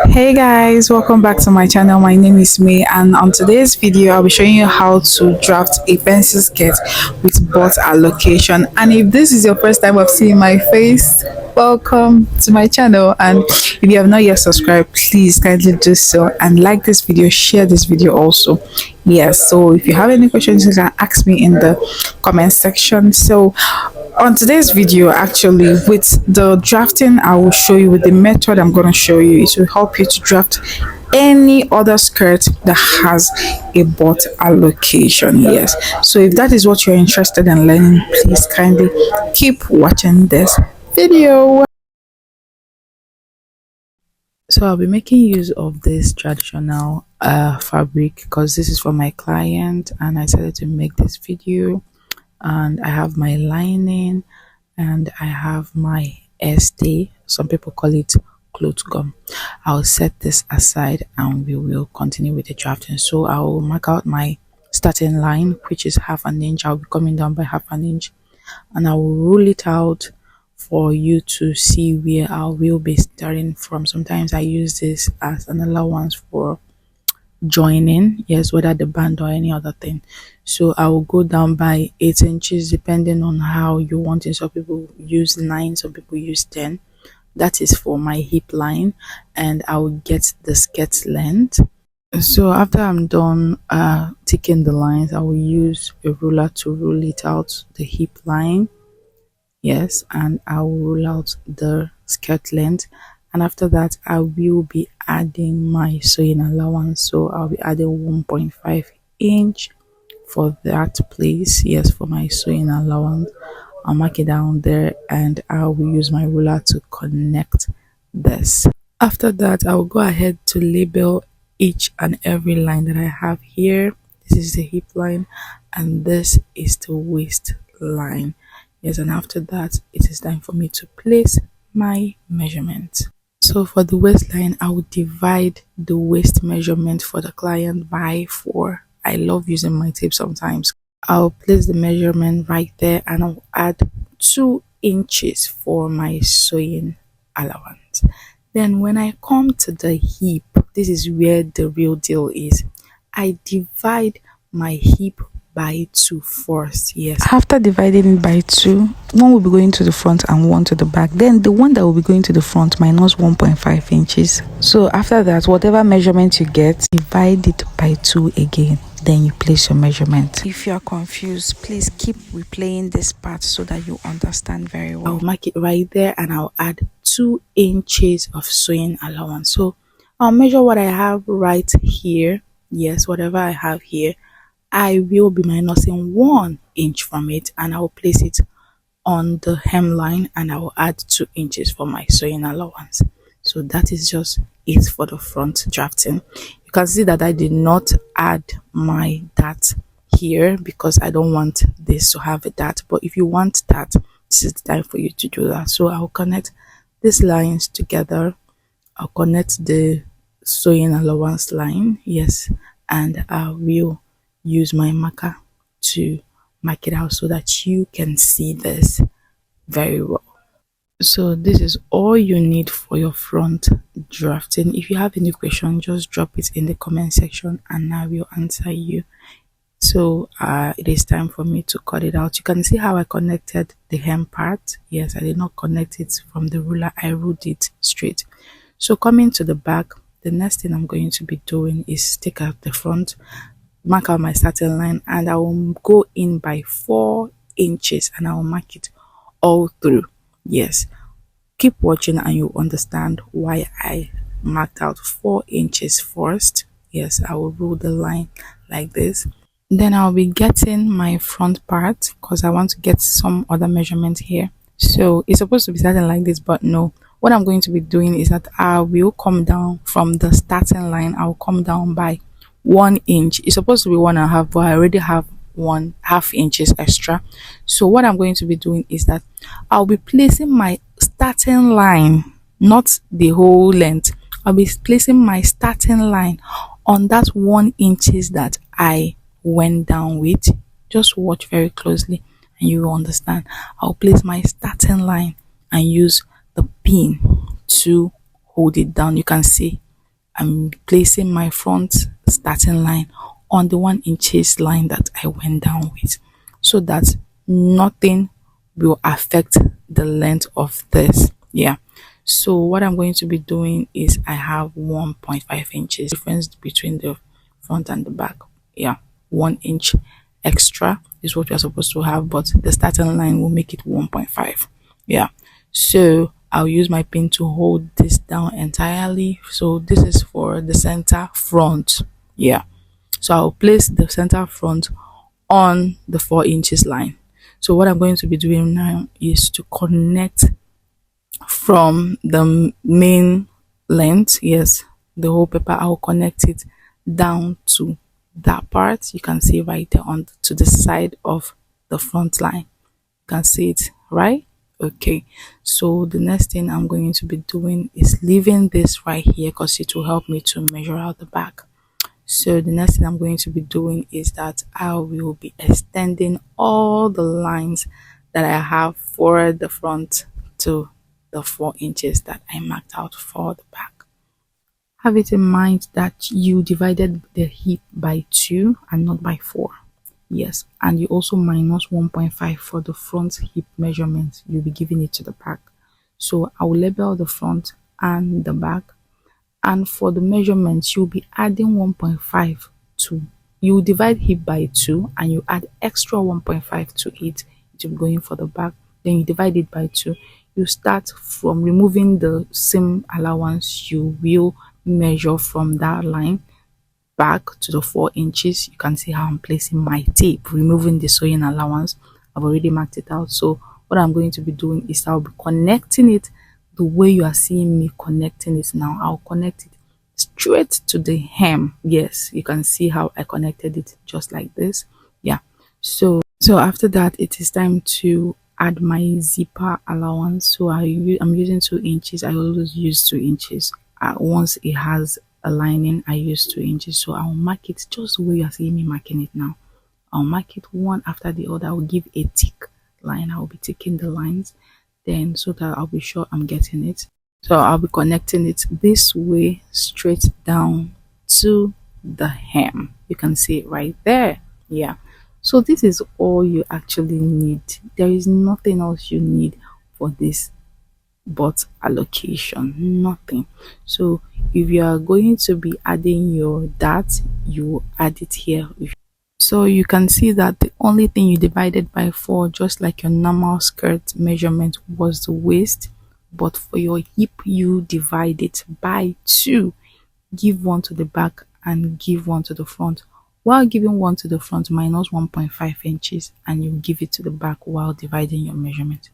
Hey guys, welcome back to my channel. My name is May, and on today's video I'll be showing you how to draft a pencil skirt with butt allocation. And if this is your first time of seeing my face, welcome to my channel. And if you have not yet subscribed, please kindly do so and like this video, share this video also. Yes, so if you have any questions you can ask me in the comment section. So on today's video, actually, with the drafting I will show you, with the method I'm going to show you, it will help you to draft any other skirt that has a butt allocation. Yes, so if that is what you're interested in learning, please kindly keep watching this video. So I'll be making use of this traditional fabric because this is for my client and I decided to make this video. And I have my lining and I have my stay. Some people call it cloth gum. I'll set this aside and we will continue with the drafting. So I'll mark out my starting line, which is half an inch. I'll be coming down by half an inch and I will rule it out for you to see where I will be starting from. Sometimes I use this as an allowance for joining, yes, whether the band or any other thing. So I will go down by 8 inches depending on how you want it. Some people use 9, some people use 10. That is for my hip line, and I will get the skirt length. So after I'm done ticking the lines, I will use a ruler to rule it out the hip line, yes, and I will rule out the skirt length. And after that I will be adding my sewing allowance. So I'll be adding 1.5 inch for that place, yes, for my sewing allowance. I'll mark it down there and I will use my ruler to connect this. After that I will go ahead to label each and every line that I have here. This is the hip line and this is the waist line, yes. And after that it is time for me to place my measurement. So for the waistline, I will divide the waist measurement for the client by 4. I love using my tape sometimes. I'll place the measurement right there and I'll add 2 inches for my sewing allowance. Then when I come to the hip, this is where the real deal is. I divide my hip by 2 first, yes. After dividing it by 2, one will be going to the front and one to the back. Then the one that will be going to the front minus 1.5 inches. So after that, whatever measurement you get, divide it by 2 again. Then you place your measurement. If you are confused, please keep replaying this part so that you understand very well. I'll mark it right there and I'll add 2 inches of sewing allowance. So I'll measure what I have right here. Yes, whatever I have here, I will be minusing 1 inch from it and I will place it on the hemline and I will add 2 inches for my sewing allowance. So that is just it for the front drafting. You can see that I did not add my dart here because I don't want this to have a dart. But if you want that, this is the time for you to do that. So I'll connect these lines together. I'll connect the sewing allowance line, yes, and I will use my marker to mark it out so that you can see this very well. So this is all you need for your front drafting. If you have any question, just drop it in the comment section and I will answer you. So it is time for me to cut it out. You can see how I connected the hem part. Yes, I did not connect it from the ruler, I ruled it straight. So coming to the back, the next thing I'm going to be doing is take out the front, mark out my starting line, and I will go in by 4 inches and I will mark it all through. Yes, keep watching and you understand why I marked out 4 inches first. Yes, I will rule the line like this. Then I'll be getting my front part because I want to get some other measurement here. So it's supposed to be starting like this, but no. What I'm going to be doing is that I will come down from the starting line. I will come down by 1 inch. It's supposed to be 1.5, but I already have 1.5 inches extra. So what I'm going to be doing is that I'll be placing my starting line, not the whole length. I'll be placing my starting line on that 1 inches that I went down with. Just watch very closely and you will understand. I'll place my starting line and use the pin to hold it down. You can see I'm placing my front starting line on the 1 inches line that I went down with, so that nothing will affect the length of this. Yeah. So what I'm going to be doing is I have 1.5 inches difference between the front and the back. Yeah, 1 inch extra is what we're supposed to have, but the starting line will make it 1.5. Yeah. So I'll use my pin to hold this down entirely. So this is for the center front. Yeah. So I'll place the center front on the 4 inches line. So what I'm going to be doing now is to connect from the main length. Yes, the whole paper, I'll connect it down to that part. You can see right there on to the side of the front line. You can see it, right? Okay, so the next thing I'm going to be doing is leaving this right here because it will help me to measure out the back. So the next thing I'm going to be doing is that I will be extending all the lines that I have for the front to the 4 inches that I marked out for the back. Have it in mind that you divided the hip by 2 and not by 4. Yes, and you also minus 1.5 for the front hip measurement. You'll be giving it to the back. So I will label the front and the back, and for the measurements you'll be adding 1.5 to, you divide hip by 2 and you add extra 1.5 to it. It will be going for the back. Then you divide it by 2. You start from removing the seam allowance. You will measure from that line back to the 4 inches. You can see how I'm placing my tape, removing the sewing allowance. I've already marked it out. So what I'm going to be doing is I'll be connecting it the way you are seeing me connecting it now. I'll connect it straight to the hem. Yes, you can see how I connected it just like this. Yeah. So after that, it is time to add my zipper allowance. So I'm using 2 inches. I always use 2 inches. Once it has a lining, I use 2 inches. So I'll mark it just the way you are seeing me marking it now. I'll mark it one after the other. I'll give a tick line. I'll be ticking the lines, then so that I'll be sure I'm getting it. So I'll be connecting it this way straight down to the hem. You can see it right there. Yeah. So this is all you actually need. There is nothing else you need for this butt allocation. Nothing. So if you are going to be adding your dart, you add it here. So you can see that the only thing you divided by 4, just like your normal skirt measurement, was the waist, but for your hip you divide it by 2. Give 1 to the back and give 1 to the front. While giving 1 to the front, minus 1.5 inches, and you give it to the back while dividing your measurement.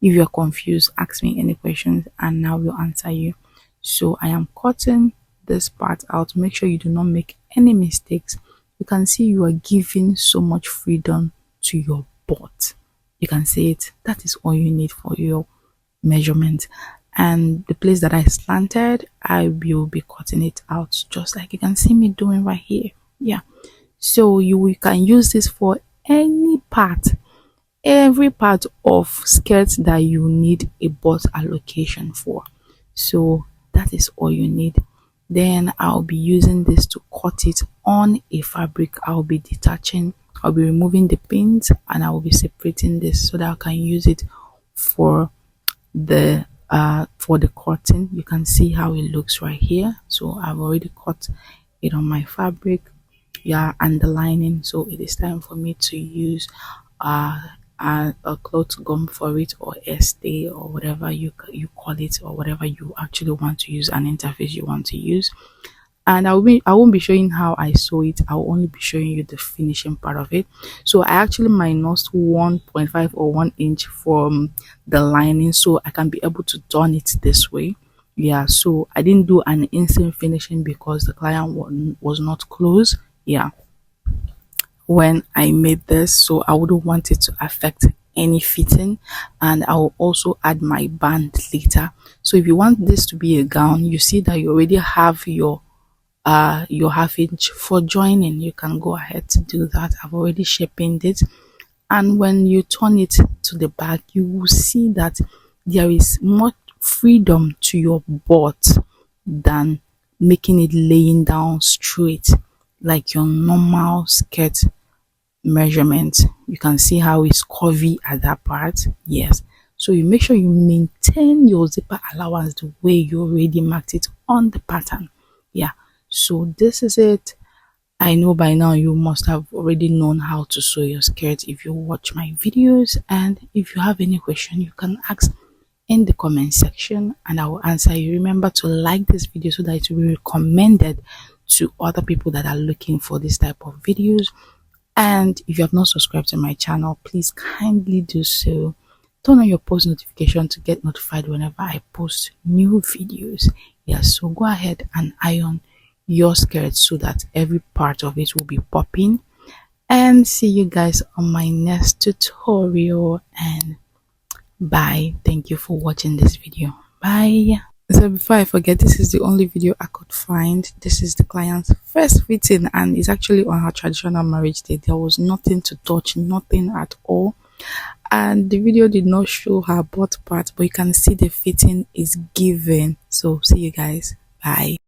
If you're confused, ask me any questions and I will answer you. So I am cutting this part out. Make sure you do not make any mistakes. You can see you are giving so much freedom to your butt. You can see it. That is all you need for your measurement. And the place that I slanted, I will be cutting it out just like you can see me doing right here. Yeah. So you can use this for any part, every part of skirt that you need a butt allocation for. So that is all you need. Then I'll be using this to cut it on a fabric. I'll be detaching, I'll be removing the pins, and I will be separating this so that I can use it for the cutting. You can see how it looks right here. So I've already cut it on my fabric, yeah, and the lining. So it is time for me to use a cloth gum for it, or a stay, or whatever you call it, or whatever you actually want to use, an interface you want to use. And I won't be showing how I sew it. I'll only be showing you the finishing part of it. So I actually minus 1.5 or 1 inch from the lining so I can be able to turn it this way. Yeah, so I didn't do an instant finishing because the client was not close. Yeah, when I made this, so I wouldn't want it to affect any fitting. And I will also add my band later. So if you want this to be a gown, you see that you already have your half inch for joining. You can go ahead to do that. I've already shaped it, and when you turn it to the back, you will see that there is more freedom to your butt than making it laying down straight like your normal skirt measurement. You can see how it's curvy at that part. Yes, so you make sure you maintain your zipper allowance the way you already marked it on the pattern. Yeah, so this is it. I know by now you must have already known how to sew your skirt if you watch my videos, and if you have any question you can ask in the comment section and I will answer you. Remember to like this video so that it will be recommended to other people that are looking for this type of videos. And if you have not subscribed to my channel, please kindly do so. Turn on your post notification to get notified whenever I post new videos. Yes, so go ahead and iron your skirt so that every part of it will be popping. And see you guys on my next tutorial, and bye. Thank you for watching this video. Bye. So before I forget, this is the only video I could find. This is the client's first fitting and it's actually on her traditional marriage day. There was nothing to touch, nothing at all, and the video did not show her butt part, but you can see the fitting is given. So see you guys. Bye.